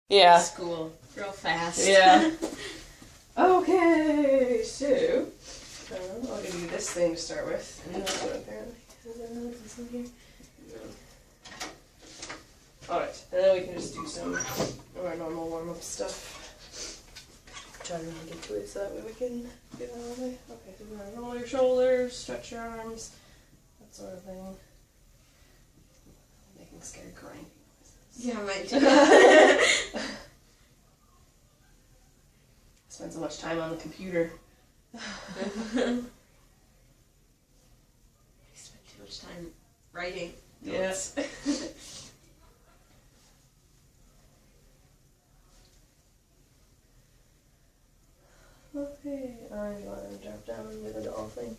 Yeah. School real fast. Yeah. Okay, so I'll give you this thing to start with. And that's what apparently. Is there another piece in here? No. Alright, and then we can just do some of our normal warm-up stuff. Try to get to it so that way we can get out of the way. Okay, so we're gonna roll your shoulders, stretch your arms, that sort of thing. Making scary grinding noises. Yeah, mine too. Spend so much time on the computer. I spent too much time writing. Yes. Okay, I'm going to drop down and do the doll thing.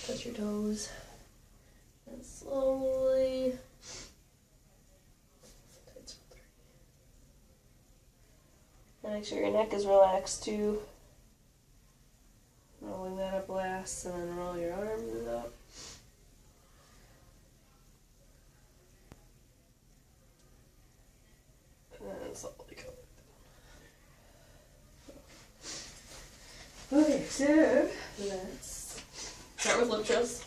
Touch your toes. And slowly. And make sure your neck is relaxed too. Rolling that up last, and then roll your arms up. And then slowly come back down. Okay, so let's start with lip trills.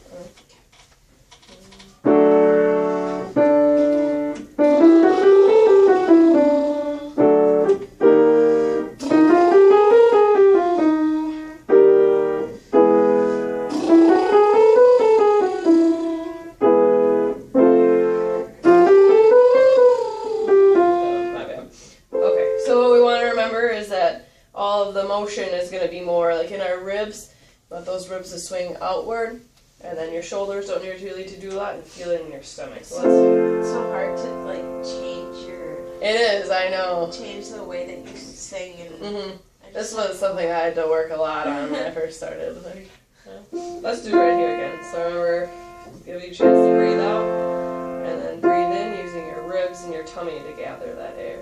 Motion is going to be more like in our ribs. You want those ribs to swing outward, and then your shoulders don't need really to do a lot, and feel it in your stomach. So it's so hard to like change your. It is, I know. Change the way that you sing and. This was something I had to work a lot on when I first started. Like, let's do it right here again. So remember, give you a chance to breathe out, and then breathe in using your ribs and your tummy to gather that air.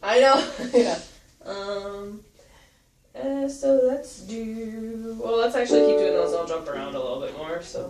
I know. Yeah. So let's do. Well, let's actually keep doing those. I'll jump around a little bit more. So.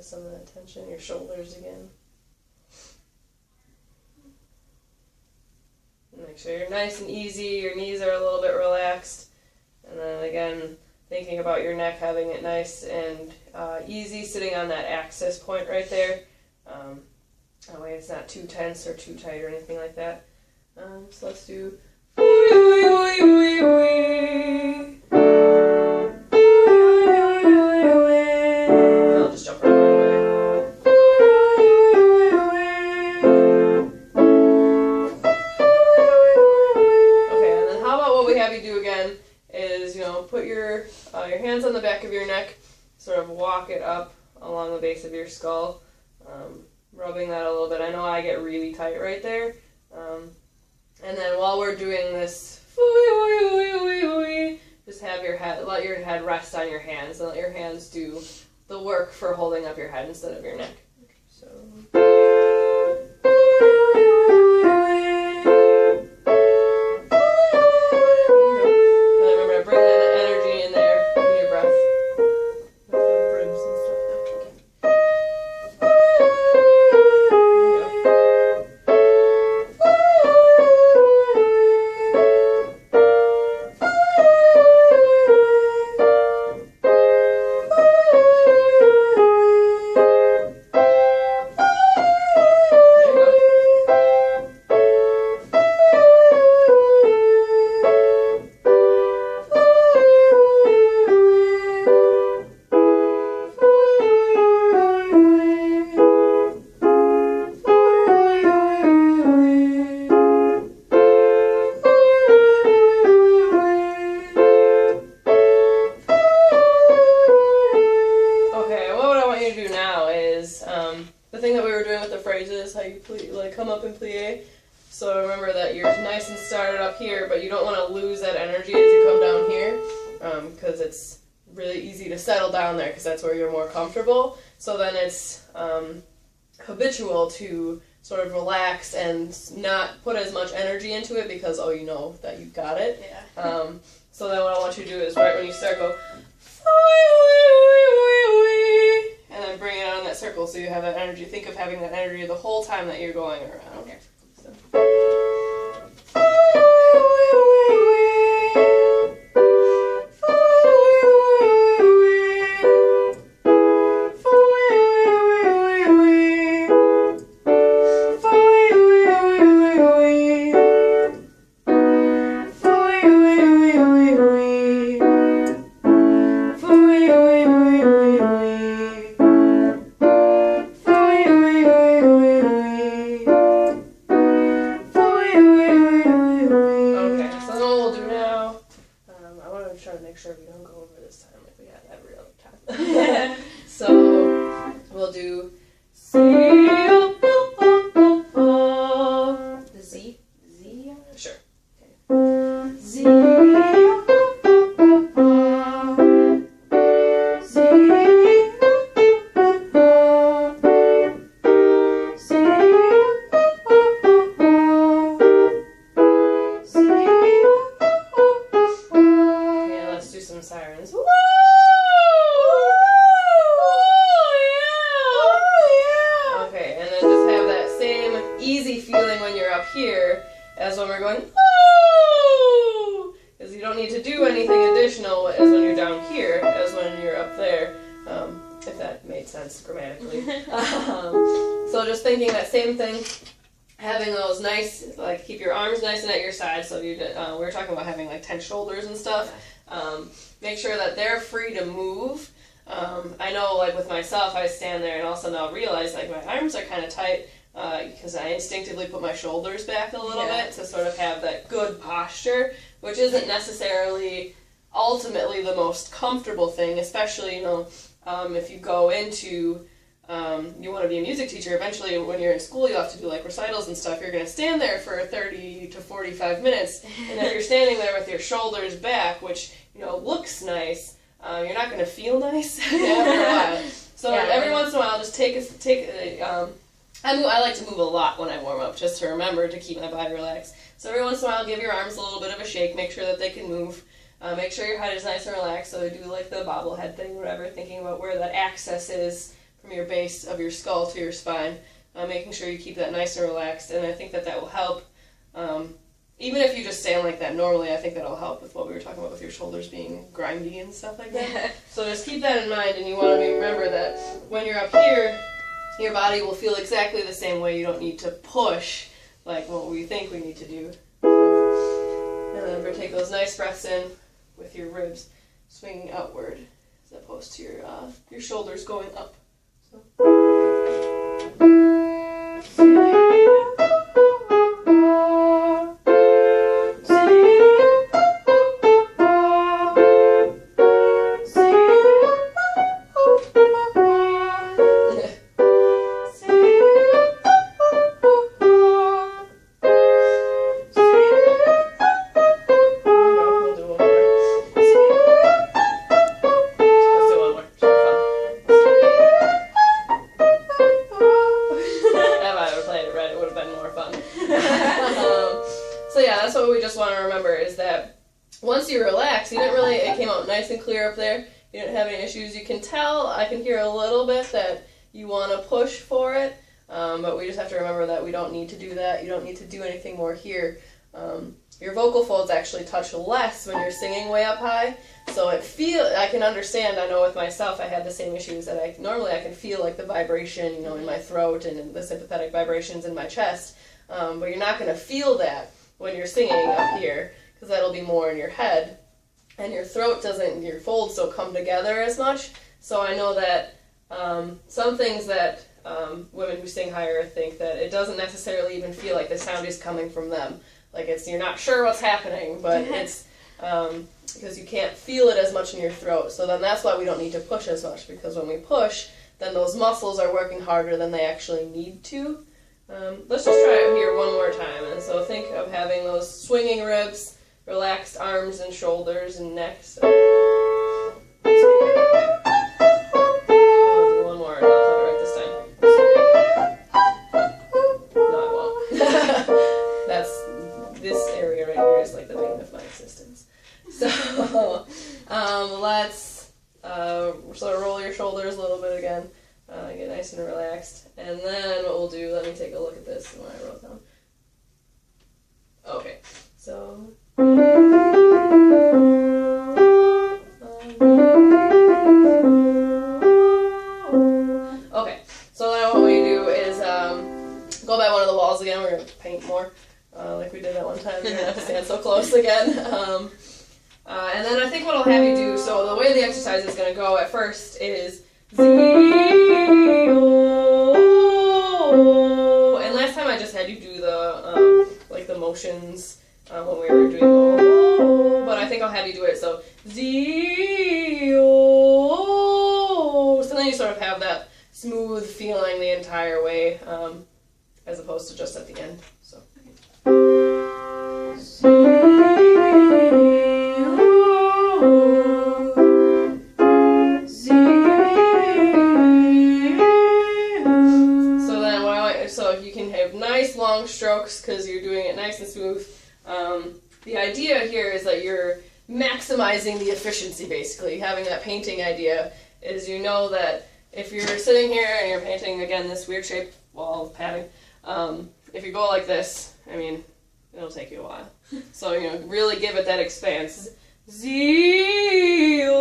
Some of that tension, your shoulders again. Make sure you're nice and easy, your knees are a little bit relaxed. And then again, thinking about your neck, having it nice and easy, sitting on that axis point right there. That way it's not too tense or too tight or anything like that. So let's do... I'll just jump right away. Put your hands on the back of your neck, sort of walk it up along the base of your skull, rubbing that a little bit. I know I get really tight right there. And then while we're doing this, just have your head, let your head rest on your hands, and let your hands do the work for holding up your head instead of your neck. So. phrases, how you like come up in plie. So remember that you're nice and started up here, but you don't want to lose that energy as you come down here, because it's really easy to settle down there because that's where you're more comfortable. So then it's habitual to sort of relax and not put as much energy into it because, oh, you know that you got it. Yeah. So then what I want you to do is right when you start, go, and then bring it out in that circle so you have that energy. Think of having that energy the whole time that you're going around. Okay. So. Sure we don't go over this time like we had every other time. So we'll do C. The Z? Z? Sure. Okay. Z. Sirens. Woo! Yeah! Okay, and then just have that same easy feeling when you're up here as when we're going woo! Because you don't need to do anything additional as when you're down here as when you're up there, if that made sense grammatically. So just thinking that same thing, having those nice, like keep your arms nice and at your side. So you did, we were talking about having like tense shoulders and stuff. Make sure that they're free to move. I know, like with myself, I stand there and all of a sudden I'll realize like my arms are kind of tight because I instinctively put my shoulders back a little bit to sort of have that good posture, which isn't necessarily ultimately the most comfortable thing, especially, you know, if you go into, you want to be a music teacher, eventually when you're in school you have to do like recitals and stuff, you're going to stand there for 30 to 45 minutes, and if you're standing there with your shoulders back, which, you know, looks nice, you're not going to feel nice after a while. So every once in a while just I like to move a lot when I warm up, just to remember to keep my body relaxed. So every once in a while give your arms a little bit of a shake, make sure that they can move. Make sure your head is nice and relaxed, so do like the bobblehead thing, whatever, thinking about where that access is from your base of your skull to your spine, making sure you keep that nice and relaxed, and I think that that will help. Even if you just stand like that normally, I think that'll help with what we were talking about with your shoulders being grindy and stuff like that. So just keep that in mind, and you want to remember that when you're up here, your body will feel exactly the same way. You don't need to push like what we think we need to do. And then take those nice breaths in with your ribs swinging outward as opposed to your shoulders going up. So. So yeah, that's what we just want to remember, is that once you relax, you didn't really, it came out nice and clear up there, you didn't have any issues. You can tell, I can hear a little bit that you want to push for it, but we just have to remember that we don't need to do that. You don't need to do anything more here. Your vocal folds actually touch less when you're singing way up high, so I can understand, I know with myself I had the same issues, that normally I can feel like the vibration, you know, in my throat and in the sympathetic vibrations in my chest, but you're not going to feel that when you're singing up here, because that'll be more in your head, and your throat doesn't, your folds don't come together as much. So I know that some things that women who sing higher think that it doesn't necessarily even feel like the sound is coming from them. Like you're not sure what's happening, but it's because you can't feel it as much in your throat. So then that's why we don't need to push as much, because when we push, then those muscles are working harder than they actually need to. Let's just try it here one more time. And so think of having those swinging ribs, relaxed arms and shoulders and neck. So. I'll do one more and I'll play it right this time. No, I won't. That's, this area right here is like the bane of my existence. So, let's sort of roll your shoulders a little bit again. Get nice and relaxed. And then what we'll do, let me take a look at this and what I wrote down. Okay, so... Okay, so then what we do is go by one of the walls again. We're going to paint more, like we did that one time. You're going to have to stand so close again. And then I think what I'll have you do, so the way the exercise is going to go at first is Z-O. And last time I just had you do the, like the motions when we were doing O, but I think I'll have you do it, so Z-O. So then you sort of have that smooth feeling the entire way, as opposed to just at the end, so. So you can have nice long strokes because you're doing it nice and smooth. The idea here is that you're maximizing the efficiency, basically. Having that painting idea is, you know, that if you're sitting here and you're painting, again, this weird shaped wall padding, if you go like this, I mean, it'll take you a while. So, you know, really give it that expanse. Z-O,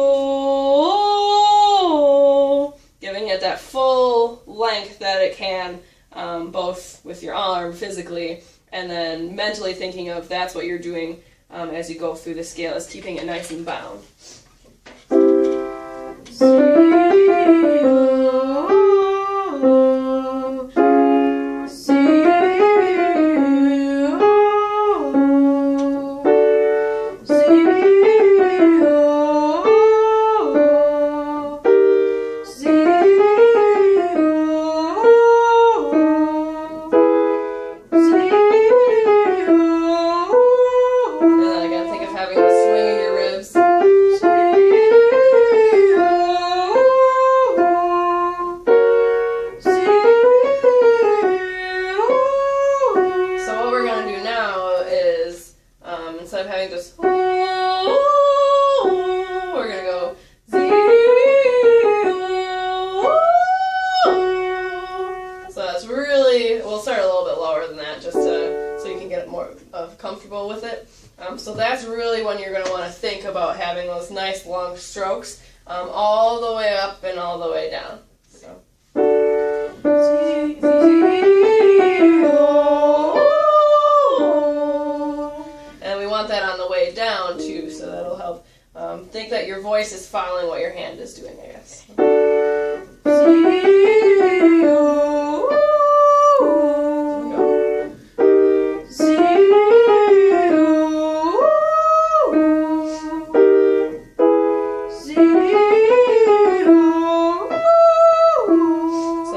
giving it that full length that it can, both with your arm physically and then mentally thinking of that's what you're doing as you go through the scale, is keeping it nice and bound. Instead of having just we're gonna go so that's really, we'll start a little bit lower than that just so you can get more comfortable with it. So that's really when you're gonna want to think about having those nice long strokes all the way up and all the way down. So. That on the way down too, so that'll help think that your voice is following what your hand is doing, I guess. So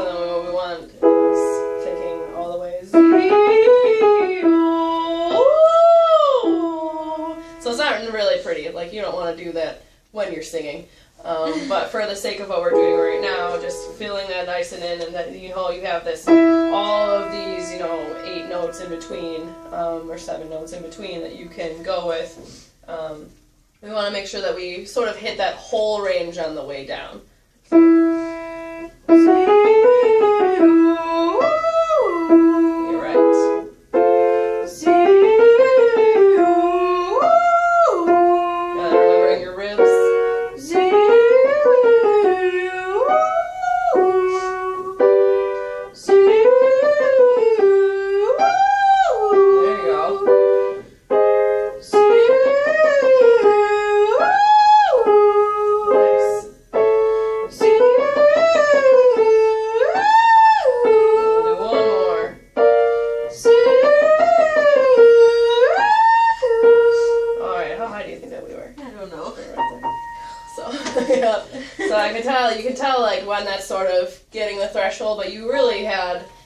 then what we want is thinking all the way So it's not really pretty, like you don't want to do that when you're singing, but for the sake of what we're doing right now, just feeling that nice and in, and that you know you have this, all of these, you know, 8 notes in between, or 7 notes in between that you can go with. We want to make sure that we sort of hit that whole range on the way down. You're right. So I can tell, you can tell like when that's sort of getting the threshold, but you really had,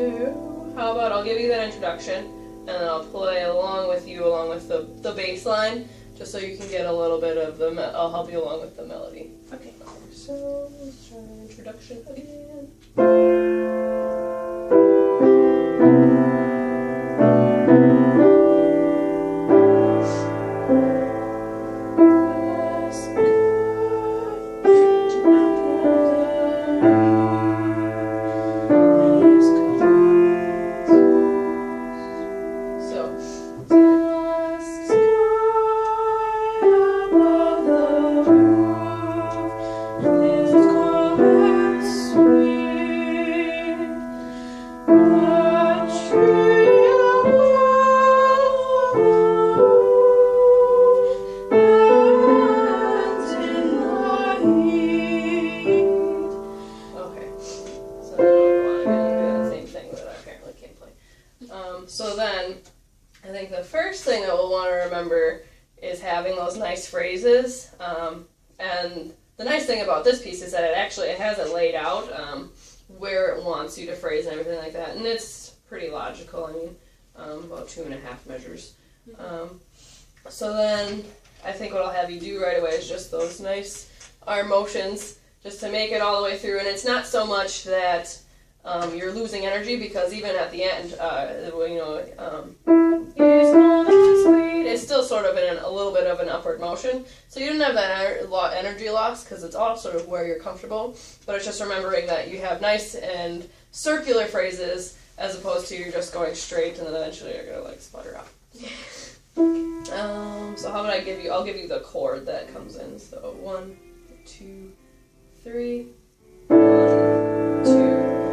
do, how about I'll give you that introduction, and then I'll play along with you, along with the bass line, just so you can get a little bit of I'll help you along with the melody. Okay. So, let's try an introduction again. So then, I think the first thing that we'll want to remember is having those nice phrases. And the nice thing about this piece is that it has it laid out where it wants you to phrase and everything like that. And it's pretty logical. I mean, about 2.5 measures. So then, I think what I'll have you do right away is just those nice arm motions, just to make it all the way through. And it's not so much that you're losing energy, because even at the end, it's still sort of in a little bit of an upward motion. So you don't have that energy loss, because it's all sort of where you're comfortable. But it's just remembering that you have nice and circular phrases, as opposed to you're just going straight and then eventually you're going to like sputter out. So how about I'll give you the chord that comes in. So 1, 2, 3, 1, 2.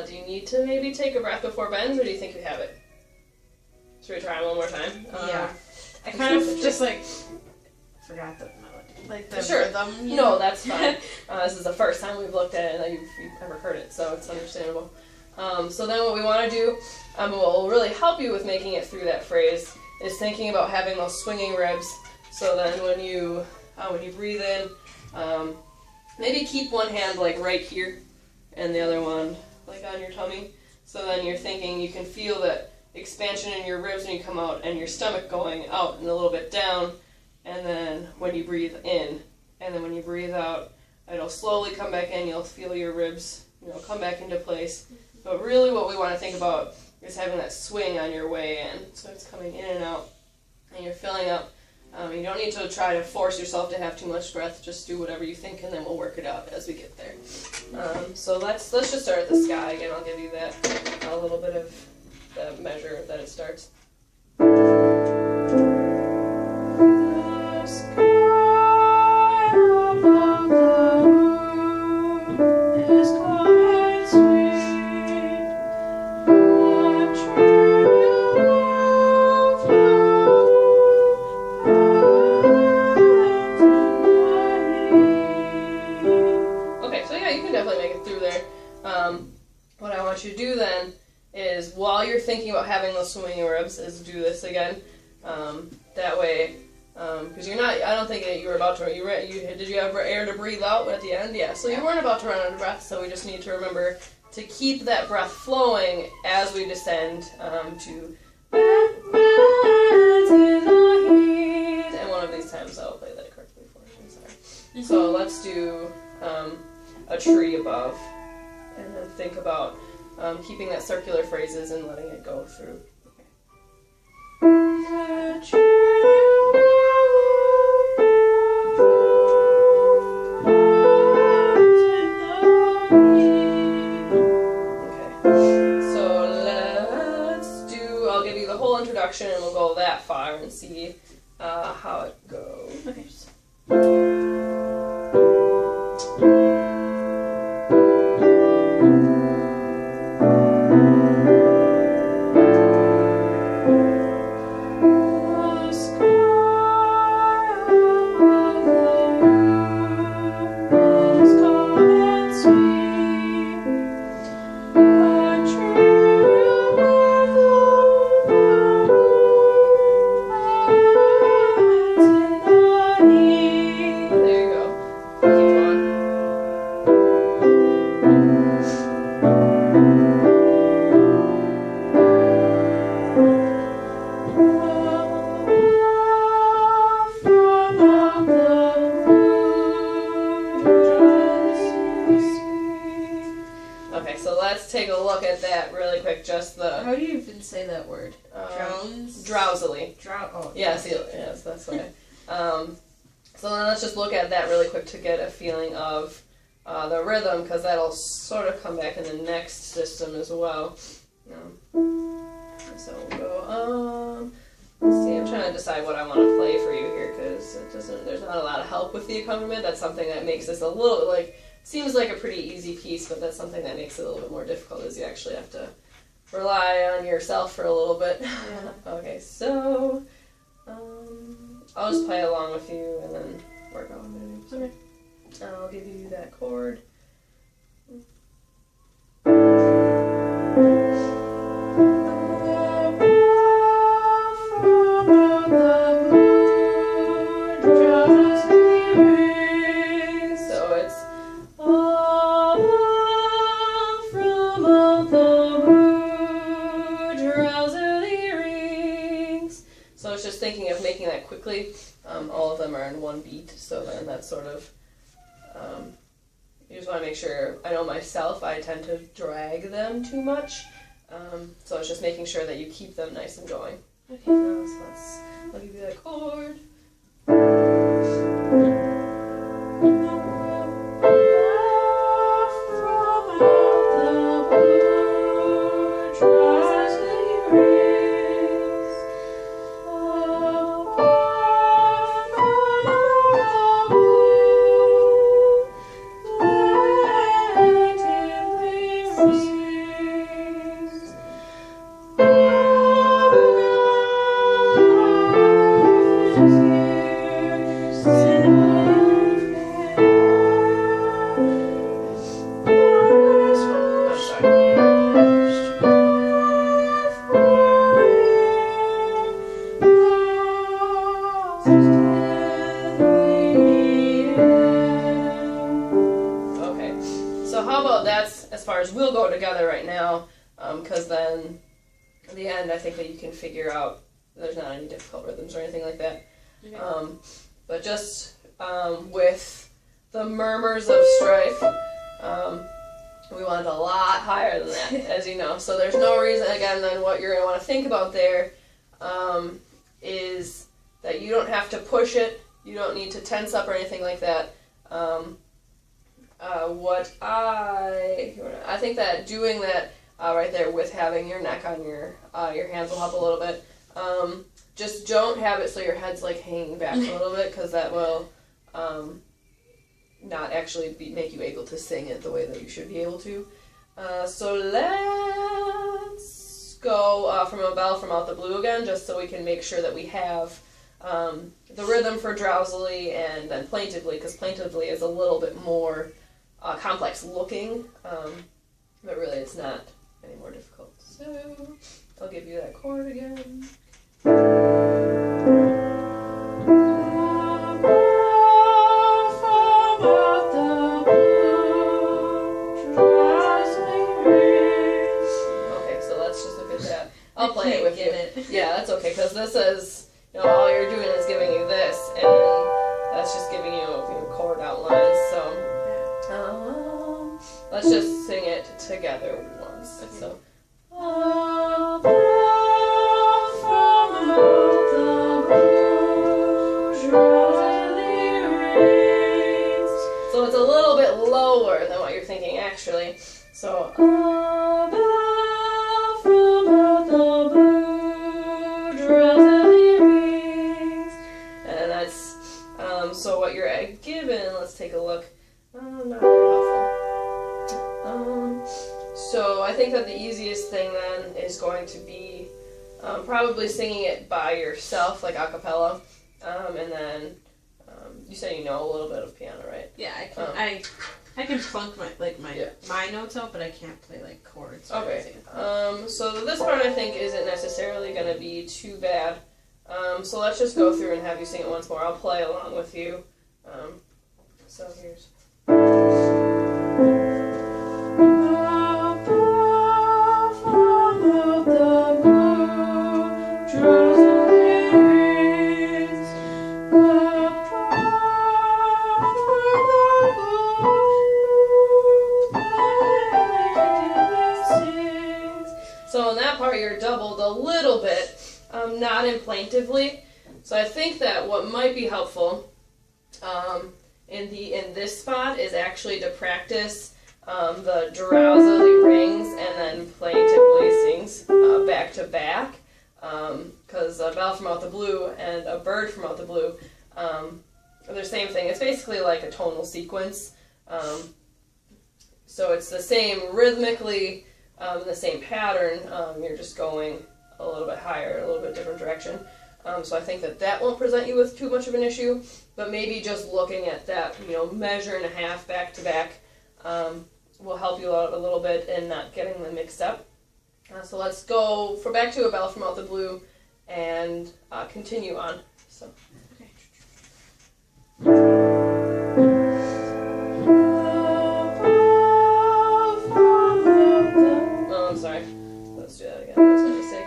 Do you need to maybe take a breath before bends, or do you think you have it? Should we try it one more time? Yeah. I kind of just forgot the melody. Like the rhythm. No, that's fine. This is the first time we've looked at it and you've ever heard it, so it's understandable. So then what we want to do, what will really help you with making it through that phrase, is thinking about having those swinging ribs. So then when you breathe in, maybe keep one hand like right here, and the other one like on your tummy. So then you're thinking, you can feel that expansion in your ribs when you come out, and your stomach going out and a little bit down. And then when you breathe in, and then when you breathe out, it'll slowly come back in. You'll feel your ribs, come back into place. But really what we want to think about is having that swing on your way in. So it's coming in and out, and you're filling up. You don't need to try to force yourself to have too much breath. Just do whatever you think, and then we'll work it out as we get there. So let's just start at the sky again. I'll give you that a little bit of the measure that it starts. What I want you to do then is, while you're thinking about having those swinging ribs, is do this again. That way, because I don't think that you were about to, did you have air to breathe out at the end? Yeah, so you weren't about to run out of breath, so we just need to remember to keep that breath flowing as we descend to and one of these times I'll play that correctly for you, I'm sorry. So let's do a tree above. And then think about keeping that circular phrases and letting it go through. Okay, so I'll give you the whole introduction and we'll go that far and see how it goes. Okay. just the... How do you even say that word? Drones? Drowsily. Yes, that's why. So then let's just look at that really quick to get a feeling of the rhythm, because that'll sort of come back in the next system as well. So we'll go, let's see, I'm trying to decide what I want to play for you here, because there's not a lot of help with the accompaniment. That's something that makes this a little, like, seems like a pretty easy piece, but that's something that makes it a little bit more difficult, is you actually have to rely on yourself for a little bit. Yeah. Okay, so I'll just play along with you and then work on maybe. Okay. I'll give you that chord. Thinking of making that quickly. All of them are in one beat, so then that's sort of, you just want to make sure, I know myself, I tend to drag them too much, so it's just making sure that you keep them nice and going. Okay, so I'll give you that chord. We'll go together right now, because then at the end I think that you can figure out there's not any difficult rhythms or anything like that. Okay. But just with the murmurs of strife, we want a lot higher than that, as you know. So there's no reason, again, then what you're going to want to think about there is that you don't have to push it, you don't need to tense up or anything like that. I think that doing that right there with having your neck on your hands will help a little bit. Just don't have it so your head's like hanging back a little bit, because that will not actually make you able to sing it the way that you should be able to. So let's go from a bell from Out the Blue again, just so we can make sure that we have the rhythm for drowsily and then plaintively, because plaintively is a little bit more complex looking, but really it's not any more difficult. So I'll give you that chord again. Okay, so let's just look at that. I'll play it with you. Yeah, that's okay, because this is, all you're doing is giving you this, and that's just giving you chord outlines, so let's just sing it together once. Okay. So, so it's a little bit lower than what you're thinking, actually. So, and that's, so what you're given, let's take a look. Not very helpful. So I think that the easiest thing then is going to be probably singing it by yourself, like a cappella, and then you say you know a little bit of piano, right? Yeah, I can plunk my notes out, but I can't play like chords. Okay. So this part I think isn't necessarily going to be too bad. So let's just go through and have you sing it once more. I'll play along with you. So here's. So plaintively. So I think that what might be helpful in this spot is actually to practice the drowsily rings and then plaintively sings back to back. Because a bell from out the blue and a bird from out the blue, they're the same thing. It's basically like a tonal sequence. So it's the same rhythmically, the same pattern. You're just going a little bit higher, a little bit different direction. So I think that won't present you with too much of an issue, but maybe just looking at that, measure and a half back to back will help you out a little bit in not getting them mixed up. So let's go back to a bell from out the blue and continue on. So. Okay. Oh, I'm sorry. Let's do that again. That's my mistake.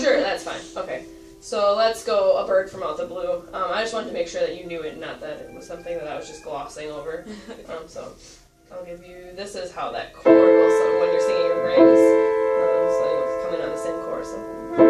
Sure, that's fine. Okay. So let's go A Bird from Out the Blue. I just wanted to make sure that you knew it, not that it was something that I was just glossing over. So I'll give you, this is how that chord will sound when you're singing your rings. So it's coming on the same chord. So.